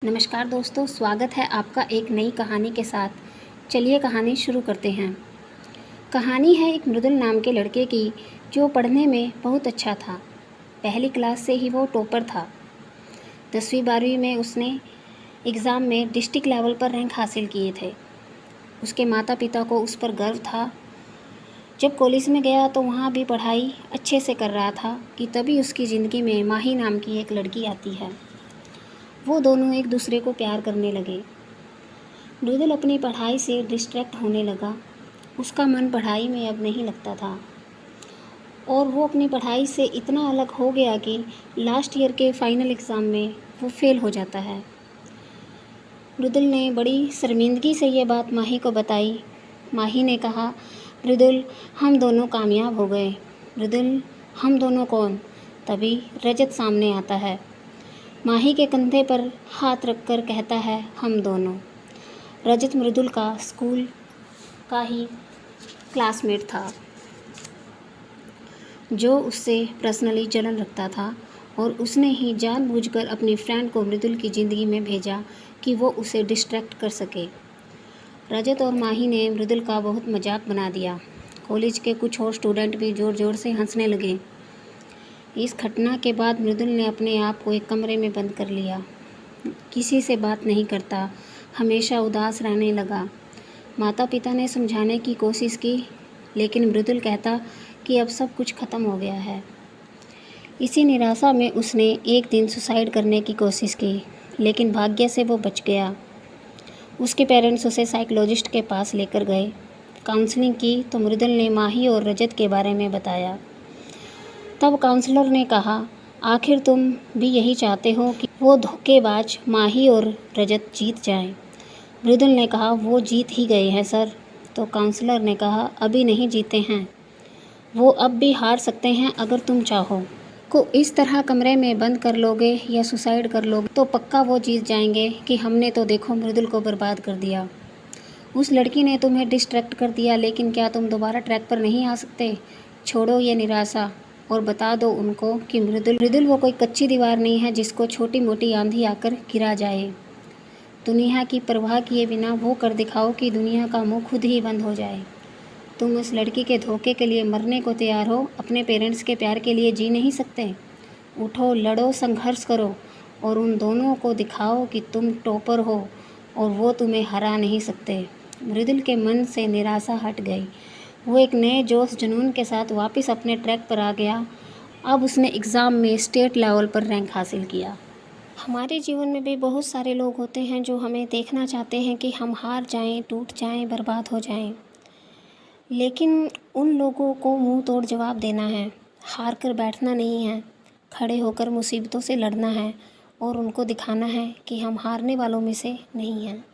नमस्कार दोस्तों, स्वागत है आपका एक नई कहानी के साथ। चलिए कहानी शुरू करते हैं। कहानी है एक मृदुल नाम के लड़के की जो पढ़ने में बहुत अच्छा था। पहली क्लास से ही वो टॉपर था। 10वीं 12वीं में उसने एग्ज़ाम में डिस्ट्रिक्ट लेवल पर रैंक हासिल किए थे। उसके माता पिता को उस पर गर्व था। जब कॉलेज में गया तो वहाँ भी पढ़ाई अच्छे से कर रहा था कि तभी उसकी ज़िंदगी में माही नाम की एक लड़की आती है। वो दोनों एक दूसरे को प्यार करने लगे। मृदुल अपनी पढ़ाई से डिस्ट्रैक्ट होने लगा। उसका मन पढ़ाई में अब नहीं लगता था और वो अपनी पढ़ाई से इतना अलग हो गया कि लास्ट ईयर के फाइनल एग्ज़ाम में वो फेल हो जाता है। मृदुल ने बड़ी शर्मिंदगी से ये बात माही को बताई। माही ने कहा, मृदुल हम दोनों कामयाब हो गए। मृदुल, हम दोनों कौन? तभी रजत सामने आता है। माही के कंधे पर हाथ रखकर कहता है, हम दोनों। रजत मृदुल का स्कूल का ही क्लासमेट था जो उससे पर्सनली जलन रखता था और उसने ही जानबूझकर अपनी फ्रेंड को मृदुल की ज़िंदगी में भेजा कि वो उसे डिस्ट्रैक्ट कर सके। रजत और माही ने मृदुल का बहुत मजाक बना दिया। कॉलेज के कुछ और स्टूडेंट भी ज़ोर ज़ोर से हंसने लगे। इस घटना के बाद मृदुल ने अपने आप को एक कमरे में बंद कर लिया। किसी से बात नहीं करता, हमेशा उदास रहने लगा। माता पिता ने समझाने की कोशिश की, लेकिन मृदुल कहता कि अब सब कुछ ख़त्म हो गया है। इसी निराशा में उसने एक दिन सुसाइड करने की कोशिश की, लेकिन भाग्य से वो बच गया। उसके पेरेंट्स उसे साइकोलॉजिस्ट के पास लेकर गए। काउंसलिंग की तो मृदुल ने माही और रजत के बारे में बताया। तब काउंसलर ने कहा, आखिर तुम भी यही चाहते हो कि वो धोखेबाज माही और रजत जीत जाएं? मृदुल ने कहा, वो जीत ही गए हैं सर। तो काउंसलर ने कहा, अभी नहीं जीते हैं, वो अब भी हार सकते हैं अगर तुम चाहो। को इस तरह कमरे में बंद कर लोगे या सुसाइड कर लोगे तो पक्का वो जीत जाएंगे कि हमने तो देखो मृदुल को बर्बाद कर दिया। उस लड़की ने तुम्हें डिस्ट्रैक्ट कर दिया, लेकिन क्या तुम दोबारा ट्रैक पर नहीं आ सकते? छोड़ो ये निराशा और बता दो उनको कि मृदुल वो कोई कच्ची दीवार नहीं है जिसको छोटी मोटी आंधी आकर गिरा जाए। दुनिया की परवाह किए बिना वो कर दिखाओ कि दुनिया का मुंह खुद ही बंद हो जाए। तुम उस लड़की के धोखे के लिए मरने को तैयार हो, अपने पेरेंट्स के प्यार के लिए जी नहीं सकते? उठो, लड़ो, संघर्ष करो और उन दोनों को दिखाओ कि तुम टॉपर हो और वो तुम्हें हरा नहीं सकते। मृदुल के मन से निराशा हट गई। वो एक नए जोश जुनून के साथ वापस अपने ट्रैक पर आ गया। अब उसने एग्ज़ाम में स्टेट लेवल पर रैंक हासिल किया। हमारे जीवन में भी बहुत सारे लोग होते हैं जो हमें देखना चाहते हैं कि हम हार जाएं, टूट जाएं, बर्बाद हो जाएं। लेकिन उन लोगों को मुंह तोड़ जवाब देना है, हार कर बैठना नहीं है, खड़े होकर मुसीबतों से लड़ना है और उनको दिखाना है कि हम हारने वालों में से नहीं हैं।